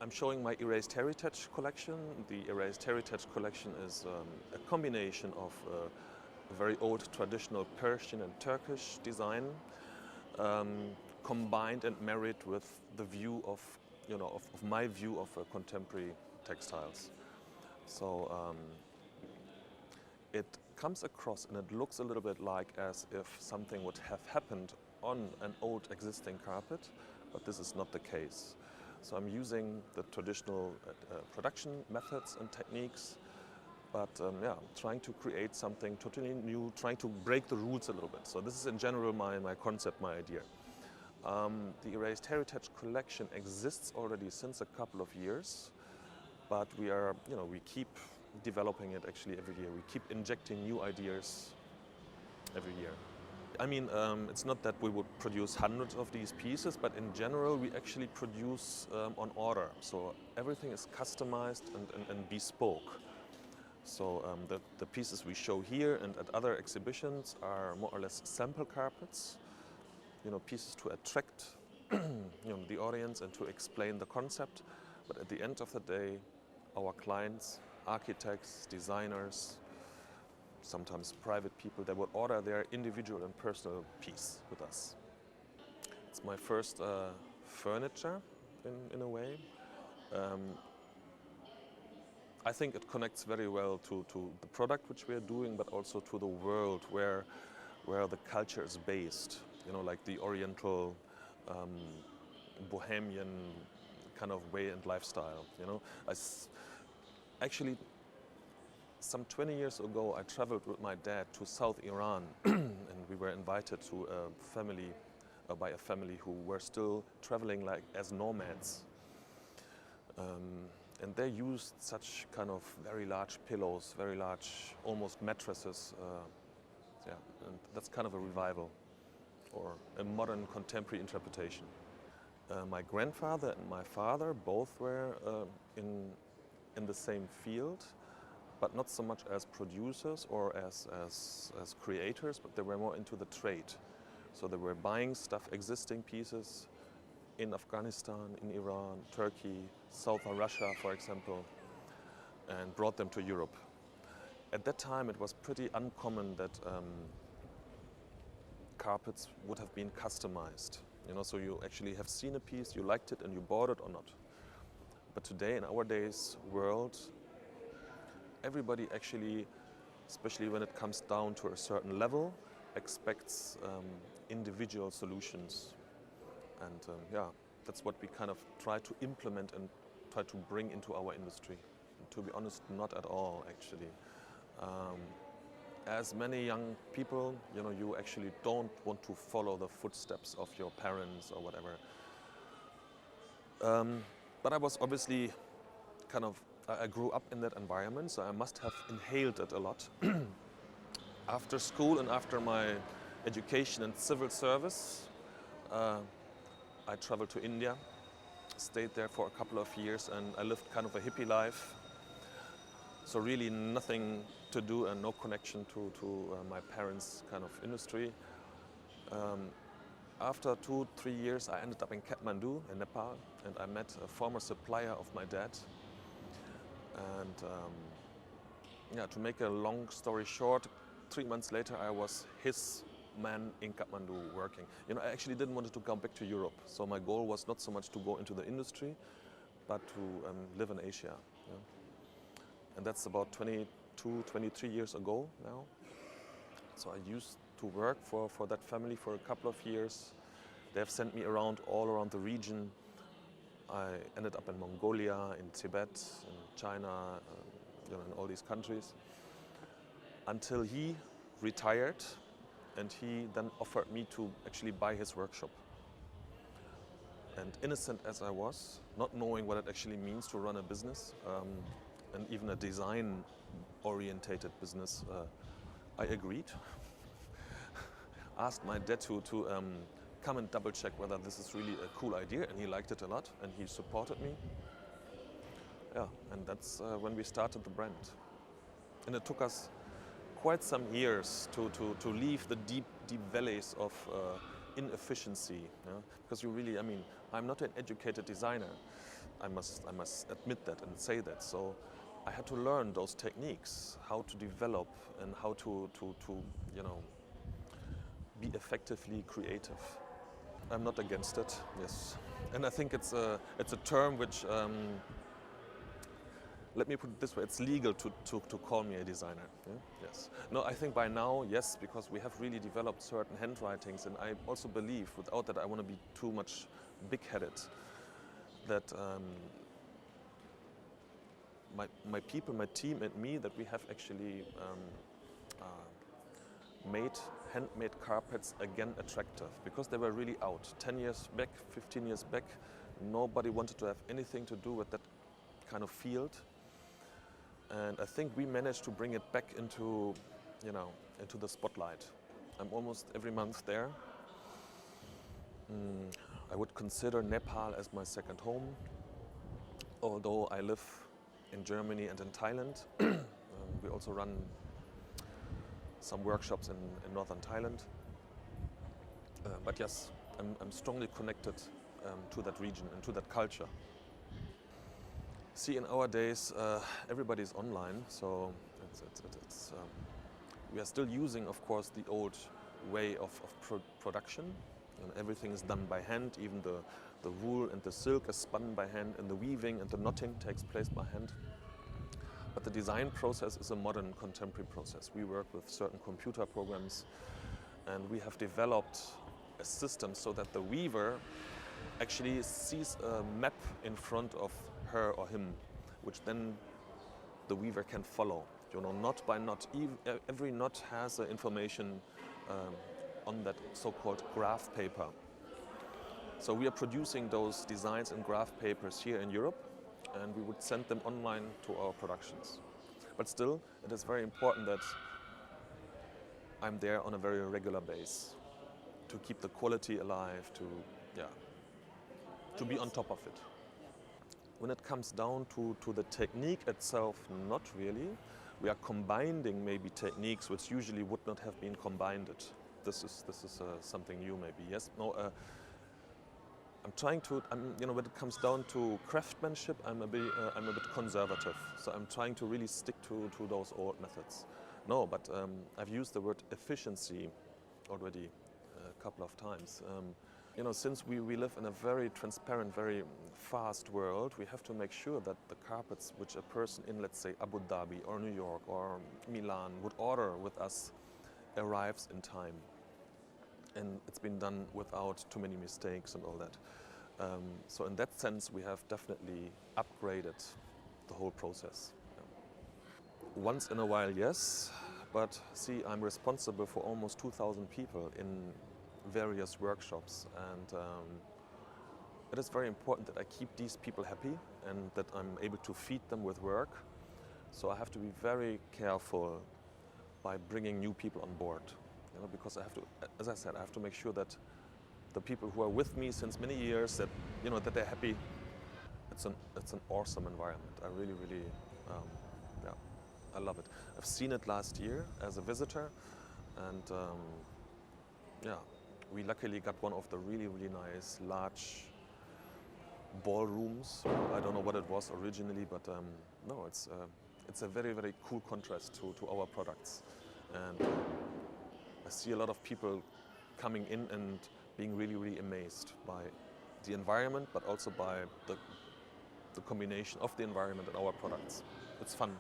I'm showing my Erased Heritage collection. The Erased Heritage collection is a combination of a very old traditional Persian and Turkish design, combined and married with the view of, of my view of contemporary textiles. So it comes across and it looks a little bit like as if something would have happened on an old existing carpet, but this is not the case. So I'm using the traditional production methods and techniques, but trying to create something totally new, trying to break the rules a little bit. So this is in general my concept, my idea. The Erased Heritage collection exists already since a couple of years, but we keep developing it actually every year. We keep injecting new ideas every year. I mean, it's not that we would produce hundreds of these pieces, but in general we actually produce on order. So everything is customized and bespoke. So the pieces we show here and at other exhibitions are more or less sample carpets, pieces to attract the audience and to explain the concept. But at the end of the day, our clients, architects, designers, sometimes private people, they would order their individual and personal piece with us. It's my first furniture in a way. I think it connects very well to the product which we are doing, but also to the world where the culture is based, like the Oriental, Bohemian kind of way and lifestyle. Actually, some 20 years ago, I traveled with my dad to South Iran, and we were invited to a family, by a family who were still traveling like as nomads. And they used such kind of very large pillows, very large, almost mattresses. And that's kind of a revival, or a modern contemporary interpretation. My grandfather and my father both were in the same field, but not so much as producers or as creators, but they were more into the trade. So they were buying stuff, existing pieces in Afghanistan, in Iran, Turkey, southern Russia, for example, and brought them to Europe. At that time, it was pretty uncommon that carpets would have been customized. So you actually have seen a piece, you liked it, and you bought it or not. But today, in our days world, everybody actually, especially when it comes down to a certain level, expects individual solutions. And that's what we kind of try to implement and try to bring into our industry. And to be honest, not at all, actually. As many young people, you actually don't want to follow the footsteps of your parents or whatever. But I was obviously I grew up in that environment, so I must have inhaled it a lot. After school and after my education and civil service, I traveled to India, stayed there for a couple of years, and I lived kind of a hippie life. So really nothing to do and no connection to my parents' kind of industry. After 2-3 years, I ended up in Kathmandu, in Nepal, and I met a former supplier of my dad. And to make a long story short, 3 months later, I was his man in Kathmandu working. I actually didn't want to come back to Europe, so my goal was not so much to go into the industry, but to live in Asia. And that's about 22, 23 years ago now. So I used to work for that family for a couple of years. They have sent me all around the region. I ended up in Mongolia, in Tibet, in China, in all these countries, until he retired, and he then offered me to actually buy his workshop. And innocent as I was, not knowing what it actually means to run a business, and even a design-orientated business, I agreed. Asked my dad to come and double check whether this is really a cool idea, and he liked it a lot and he supported me. And that's when we started the brand. And it took us quite some years to leave the deep valleys of inefficiency, because I'm not an educated designer. I must admit that and say that. So I had to learn those techniques, how to develop and how to you know, be effectively creative. I'm not against it, yes. And I think it's a term which, let me put it this way, it's legal to call me a designer. Yeah? Yes. No, I think by now, yes, because we have really developed certain handwritings, and I also believe, without that I want to be too much big-headed, that my people, my team and me, that we have actually made handmade carpets again attractive, because they were really out. 10 years back, 15 years back, nobody wanted to have anything to do with that kind of field. And I think we managed to bring it back into, you know, into the spotlight. I'm almost every month there. I would consider Nepal as my second home, although I live in Germany and in Thailand. We also run some workshops in northern Thailand. But yes, I'm strongly connected to that region and to that culture. See, in our days, everybody's online, so we are still using, of course, the old way of production. And everything is done by hand, even the wool and the silk is spun by hand, and the weaving and the knotting takes place by hand. But the design process is a modern, contemporary process. We work with certain computer programs, and we have developed a system so that the weaver actually sees a map in front of her or him, which then the weaver can follow, you know, knot by knot. Every knot has information on that so-called graph paper. So we are producing those designs in graph papers here in Europe, and we would send them online to our productions. But still, it is very important that I'm there on a very regular basis to keep the quality alive, to be on top of it. When it comes down to the technique itself, not really. We are combining maybe techniques which usually would not have been combined. This is something new, maybe. Yes, no. I'm trying to. You know, when it comes down to craftsmanship, I'm a bit conservative. So I'm trying to really stick to those old methods. No, but I've used the word efficiency already a couple of times. You know, since we live in a very transparent, very fast world, we have to make sure that the carpets which a person in, let's say, Abu Dhabi or New York or Milan would order with us arrives in time. And it's been done without too many mistakes and all that. So in that sense, we have definitely upgraded the whole process. Yeah. Once in a while, yes, but see, I'm responsible for almost 2,000 people in various workshops, and it is very important that I keep these people happy and that I'm able to feed them with work. So I have to be very careful by bringing new people on board, you know, because I have to, as I said, I have to make sure that the people who are with me since many years, that, you know, that they're happy. It's an awesome environment. I really, yeah, I love it. I've seen it last year as a visitor, and yeah. We luckily got one of the really, really nice, large ballrooms. I don't know what it was originally, but no, it's a very, very cool contrast to our products. And I see a lot of people coming in and being really, really amazed by the environment, but also by the combination of the environment and our products. It's fun.